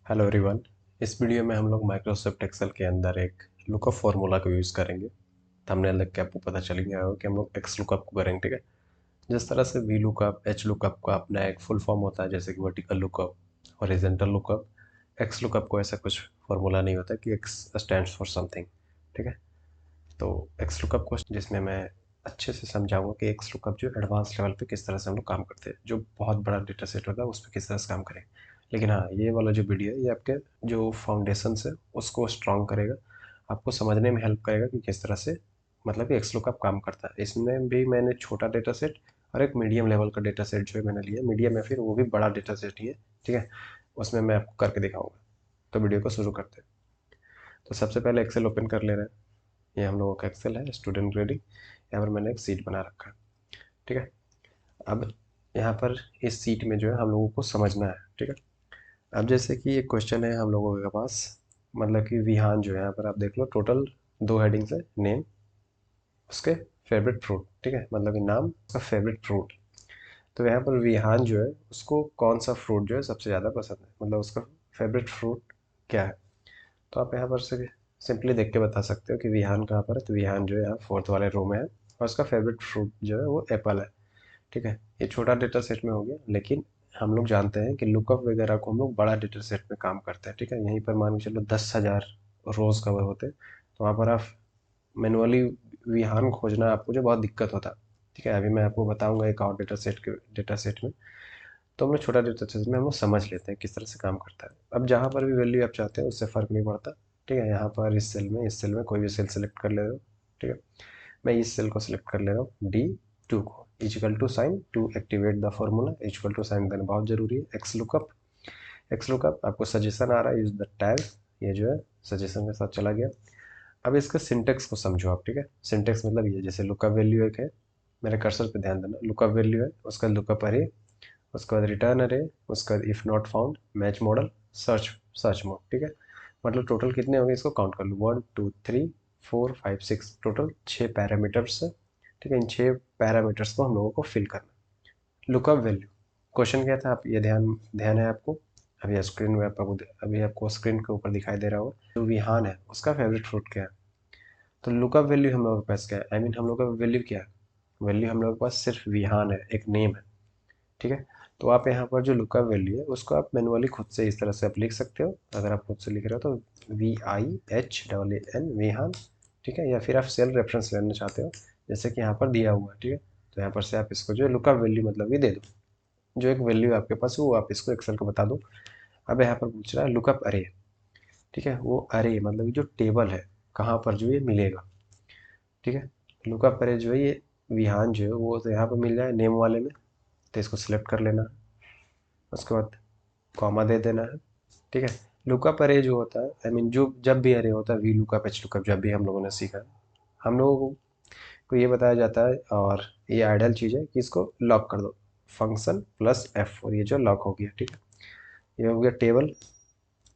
Hello everyone. इस video में हम लोग माइक्रोसॉफ्ट एक्सेल के अंदर एक लुकअप फार्मूला को यूज़ करेंगे। थंबनेल देख के आपको पता चल गया होगा कि हम लोग एक्स लुकअप को करेंगे, ठीक है। जिस तरह से वी लुकअप एच लुकअप का अपना एक फुल फॉर्म होता है, जैसे कि vertical lookup, horizontal lookup, x lookup को ऐसा कुछ फार्मूला नहीं होता कि एक्स स्टैंड्स फॉर समथिंग, ठीक है। तो एक्स लुकअप को जिसमें मैं अच्छे से समझाऊंगा कि एक्स लुकअप जो एडवांस लेवल पे किस तरह से हम लोग काम करते हैं, जो बहुत बड़ा डेटा सेट होता है उस पर किस तरह से काम करें। लेकिन हाँ, ये वाला जो वीडियो है ये आपके जो फाउंडेशंस है उसको स्ट्रॉन्ग करेगा, आपको समझने में हेल्प करेगा कि किस तरह से मतलब कि एक्स लुकअप काम करता है। इसमें भी मैंने छोटा डेटा सेट और एक मीडियम लेवल का डेटा सेट जो है मैंने लिया, मीडियम है फिर वो भी बड़ा डेटा सेट ही है, ठीक है। उसमें मैं आपको करके दिखाऊंगा। तो वीडियो को शुरू करते हैं। तो सबसे पहले एक्सेल ओपन कर ले रहे हैं। ये हम लोगों का एक्सेल है स्टूडेंट ग्रेडिंग। यहाँ पर मैंने एक सीट बना रखा है, ठीक है। अब यहाँ पर इस सीट में जो है हम लोगों को समझना है, ठीक है। अब जैसे कि एक क्वेश्चन है हम लोगों के पास, मतलब कि विहान जो है, यहाँ पर आप देख लो टोटल दो हेडिंग्स है, नेम, उसके फेवरेट फ्रूट, ठीक है, मतलब कि नाम उसका फेवरेट फ्रूट। तो यहाँ पर विहान जो है उसको कौन सा फ्रूट जो है सबसे ज़्यादा पसंद है, मतलब उसका फेवरेट फ्रूट क्या है। तो आप यहाँ पर से सिंपली देख के बता सकते हो कि विहान कहाँ पर है। तो विहान जो है यहाँ फोर्थ वाले रो में है और उसका फेवरेट फ्रूट जो है वो एप्पल है, ठीक है। ये छोटा डेटा सेट में हो गया, लेकिन हम लोग जानते हैं कि लुकअप वगैरह को हम लोग बड़ा डेटा सेट में काम करते हैं, ठीक है। यहीं पर मान के चलो 10,000 रोज कवर होते हैं, तो वहाँ पर आप मैनुअली विहान खोजना आपको जो बहुत दिक्कत होता है, ठीक है। अभी मैं आपको बताऊंगा एक और डेटा सेट में। तो हम लोग छोटा डेटा सेट में हम लोग समझ लेते हैं किस तरह से काम करता है। अब जहाँ पर भी वैल्यू आप चाहते हैं उससे फ़र्क नहीं पड़ता, ठीक है। यहाँ पर इस सेल में कोई भी सेल सेलेक्ट कर ले रहा हूँ, ठीक है। मैं इस सेल को सिलेक्ट कर ले रहा हूँ, D2 को, equal to sign to activate the formula, equal to sign देना बहुत जरूरी है। एक्स लुकअप आपको सजेशन आ रहा है, यूज द टैग, ये जो है सजेशन के साथ चला गया। अब इसका सिंटेक्स को समझो आप, ठीक है। सिंटेक्स मतलब ये, जैसे लुकअप वैल्यू एक है, मेरे कर्सर पे ध्यान देना, लुकअप वैल्यू है, उसका लुकअप अरे, उसके बाद रिटर्न अरे, उसके बाद if not found, match model, search search mode, ठीक है। मतलब टोटल कितने होंगे इसको काउंट कर लो, 1 2 3 4 5 6, टोटल 6 पैरामीटर्स है, ठीक है। इन 6 पैरामीटर्स को हम लोगों को फिल करना है। लुकअप वैल्यू क्वेश्चन क्या था, आप ये ध्यान ध्यान है आपको। अभी स्क्रीन में आपको, अभी आपको स्क्रीन के ऊपर दिखाई दे रहा होगा, जो विहान है उसका फेवरेट फ्रूट क्या है। तो लुकअप वैल्यू हम लोगों के पास क्या है, आई मीन हम लोग का वैल्यू क्या है, वैल्यू हम लोगों के पास सिर्फ विहान है, एक नेम है, ठीक है। तो आप यहाँ पर जो लुकअप वैल्यू है उसको आप मैनुअली खुद से इस तरह से आप लिख सकते हो। अगर आप खुद से लिख रहे हो तो VIHAAN विहान, ठीक है। या फिर आप सेल रेफरेंस लेना चाहते हो, जैसे कि यहाँ पर दिया हुआ है, ठीक है। तो यहाँ पर से आप इसको जो लुकअप वैल्यू मतलब भी दे दो, जो एक वैल्यू आपके पास है वो आप इसको एक्सेल को बता दो। अब यहाँ पर पूछ रहा है लुकअप अरे, ठीक है। वो अरे मतलब जो टेबल है कहाँ पर जो ये मिलेगा, ठीक है। लुकअप अरे जो है ये विहान जो है वो तो यहाँ पर मिल जाए नेम वाले में, तो इसको सिलेक्ट कर लेना है। उसके बाद कॉमा दे देना है, ठीक है। लुकअप अरे जो होता है, आई मीन जो जब भी अरे होता है, वी लुकअप एच लुकअप जब भी हम लोगों ने सीखा, हम लोगों को ये बताया जाता है, और ये आइडियल चीज़ है कि इसको लॉक कर दो, फंक्शन प्लस एफ, और ये जो लॉक हो गया, ठीक है। ये हो गया टेबल।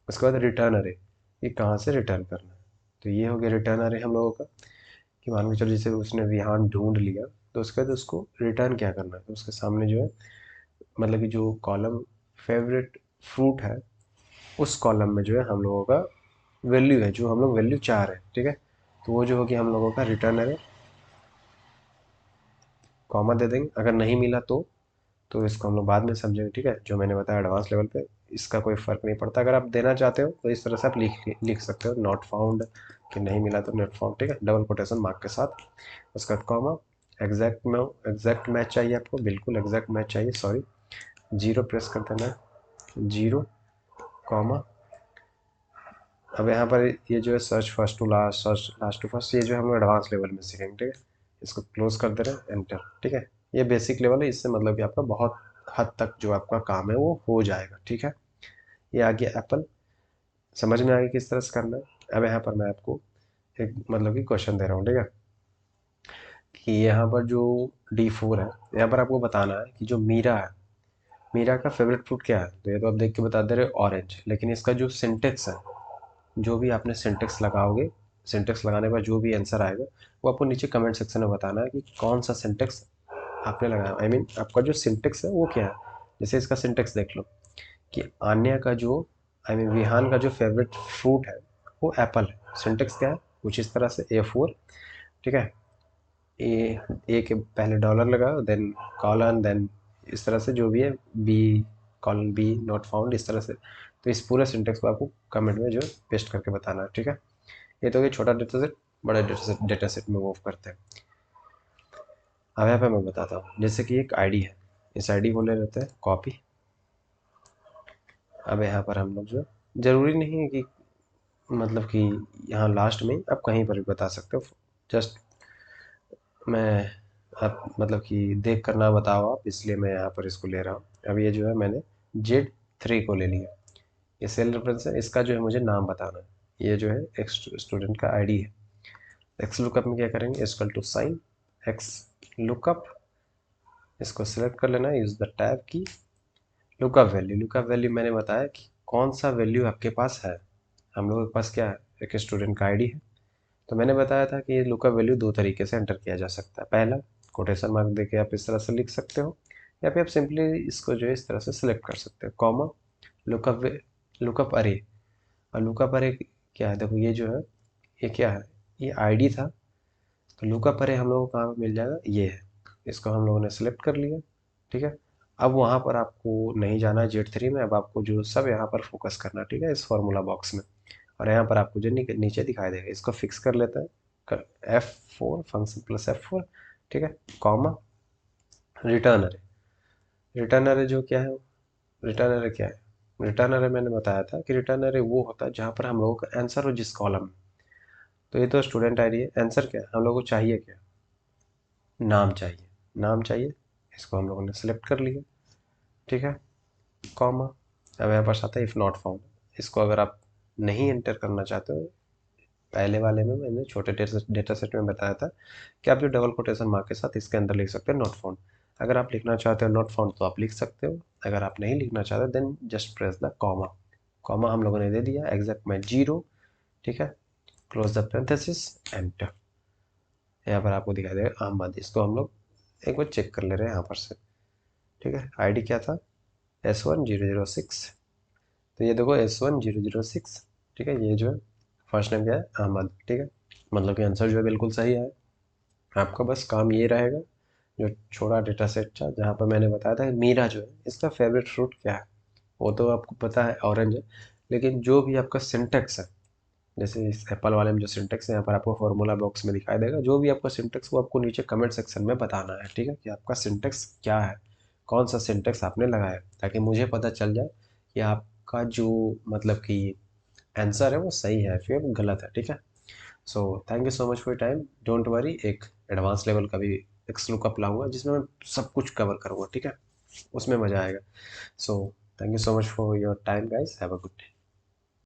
उसके बाद रिटर्न अरे, ये कहाँ से रिटर्न करना है। तो ये हो गया रिटर्न अरे हम लोगों का, कि मान के चलो जैसे उसने विहान ढूंढ लिया, तो उसके बाद उसको रिटर्न क्या करना है। तो उसके सामने जो है, मतलब कि जो कॉलम फेवरेट फ्रूट है, उस कॉलम में जो है हम लोगों का वैल्यू है, जो हम लोग वैल्यू चाह रहे हैं, ठीक है। तो वो जो होगी हम लोगों का रिटर्न है, कॉमा दे देंगे। अगर नहीं मिला तो इसको हम लोग बाद में समझेंगे, ठीक है। जो मैंने बताया एडवांस लेवल पे इसका कोई फ़र्क नहीं पड़ता। अगर आप देना चाहते हो तो इस तरह से आप लिख सकते हो, नॉट फाउंड, कि नहीं मिला तो नॉट फाउंड, ठीक है, डबल कोटेशन मार्क के साथ। उसका कॉमा, एग्जैक्ट मैच चाहिए आपको, बिल्कुल एग्जैक्ट मैच चाहिए, सॉरी, जीरो प्रेस कर देना है, जीरो, कॉमा। अब यहाँ पर ये जो है search first to last, search last to first, ये जो है हम लोग एडवांस लेवल में सीखेंगे, ठीक है। इसको क्लोज कर दे रहे हैं, एंटर, ठीक है। ये बेसिक लेवल है, इससे मतलब कि आपका बहुत हद तक जो आपका काम है वो हो जाएगा, ठीक है। ये आ गया एप्पल, समझ में आ गया किस तरह से करना है। अब यहाँ पर मैं आपको एक मतलब कि क्वेश्चन दे रहा हूँ, ठीक है, कि यहाँ पर जो D4 है, यहाँ पर आपको बताना है कि जो मीरा है, मीरा का फेवरेट फ्रूट क्या है। तो ये तो आप देख के बता दे रहे हो ऑरेंज, लेकिन इसका जो सिंटेक्स है, जो भी आपने सिंटेक्स लगाओगे, सिंटेक्स लगाने के बाद जो भी आंसर आएगा वो आपको नीचे कमेंट सेक्शन में बताना है कि कौन सा सिंटेक्स आपने लगाया, आई मीन आपका जो सिंटेक्स है वो क्या है। जैसे इसका सिंटेक्स देख लो कि आन्या का जो आई मीन विहान का जो फेवरेट फ्रूट है वो एप्पल है। सिंटेक्स क्या है, कुछ इस तरह से A4, ठीक है। ए के पहले डॉलर लगाओ, देन कॉलन, देन इस तरह से जो भी है, B colon B not found, इस तरह से। तो इस पूरे सिंटेक्स को आपको कमेंट में जो पेस्ट करके बताना है, ठीक है। ये तो ये छोटा डेटा सेट, बड़े डेटा सेट में मूव करते हैं। अब यहाँ पे मैं बताता हूँ, जैसे कि एक आईडी है, इस आईडी को ले लेते हैं कॉपी। अब यहाँ पर हम लोग जो, जरूरी नहीं है कि मतलब कि यहाँ लास्ट में आप कहीं पर भी बता सकते हो, जस्ट मैं आप मतलब कि देख कर ना बताओ आप, इसलिए मैं यहाँ पर इसको ले रहा हूँ। अब ये जो है मैंने Z3 को ले लिया, ये सेल रेफरेंस है, इसका जो है मुझे नाम बताना है। ये जो है एक स्टूडेंट का आईडी है। एक्स लुकअप में क्या करेंगे, equal to sign X lookup, इसको सिलेक्ट कर लेना है, यूज द टैब की। लुकअप वैल्यू, लुकअप वैल्यू मैंने बताया कि कौन सा वैल्यू आपके पास है। हम लोगों के पास क्या है, एक स्टूडेंट का आईडी है। तो मैंने बताया था कि ये लुकअप वैल्यू दो तरीके से एंटर किया जा सकता है। पहला, कोटेशन मार्क देके आप इस तरह से लिख सकते हो, या फिर आप सिंपली इसको जो है इस तरह से सिलेक्ट कर सकते हो, कॉमा लुकअप, लुकअप अरे। और लुकअप अरे क्या है, देखो ये जो है ये क्या है, ये आईडी था। तो लुकअप अरे हम लोगों को कहाँ पे मिल जाएगा, ये है। इसको हम लोगों ने सिलेक्ट कर लिया, ठीक है। अब वहाँ पर आपको नहीं जाना है Z3 में, अब आपको जो सब यहाँ पर फोकस करना है, ठीक है, इस फॉर्मूला बॉक्स में। और यहाँ पर आपको जो नीचे दिखाई देगा, इसको फिक्स कर लेता है, F4 फंक्शन प्लस F4, ठीक है, कॉमा रिटर्न अरे। रिटर्न अरे जो क्या है, रिटर्न अरे क्या है, रिटर्न अरे मैंने बताया था कि रिटर्न अरे वो होता है जहाँ पर हम लोगों का आंसर हो जिस कॉलम में। तो ये तो स्टूडेंट आईडी है, आंसर क्या है, हम लोगों को चाहिए क्या, नाम चाहिए, नाम चाहिए। इसको हम लोगों ने सेलेक्ट कर लिया, ठीक है, कॉमा। अब यहाँ पास आता है इफ़ नॉट फाउंड, इसको अगर आप नहीं एंटर करना चाहते हो, पहले वाले में मैंने छोटे डेटा सेट में बताया था कि आप जो डबल कोटेशन मार्क के साथ इसके अंदर लिख सकते हैं नॉट फाउंड। अगर आप लिखना चाहते हो नॉट फाउंड तो आप लिख सकते हो, अगर आप नहीं लिखना चाहते then just press the comma. Comma हम लोगों ने दे दिया, एग्जैक्ट में 0, ठीक है, क्लोज द पेरेंथेसिस, एंटर। यहाँ पर आपको दिखाई देगा अहमद, इसको हम लोग एक बार चेक कर ले रहे हैं यहाँ पर से, ठीक है। आईडी क्या था, S1006। तो ये देखो S1006, ठीक है। ये जो है फर्स्ट नेम क्या है, अहमद, ठीक है। मतलब कि आंसर जो है बिल्कुल सही है। आपका बस काम ये रहेगा, जो छोटा डेटा सेट था जहाँ पर मैंने बताया था कि मीरा जो है इसका फेवरेट फ्रूट क्या है, वो तो आपको पता है ऑरेंज है। लेकिन जो भी आपका सिंटेक्स है, जैसे इस एप्पल वाले में जो सिंटेक्स है यहाँ पर आपको फॉर्मूला बॉक्स में दिखाई देगा, जो भी आपका सिंटेक्स वो आपको नीचे कमेंट सेक्शन में बताना है, ठीक है, कि आपका सिंटेक्स क्या है, कौन सा सिंटेक्स आपने लगाया, ताकि मुझे पता चल जाए कि आपका जो मतलब कि आंसर है वो सही है फिर गलत है, ठीक है। So thank you so much for time, don't worry, एक एडवांस लेवल का भी एक्स लुकअप लाऊंगा जिसमें मैं सब कुछ कवर करूँगा, ठीक है, उसमें मज़ा आएगा। So thank you so much for your time guys, have a good day.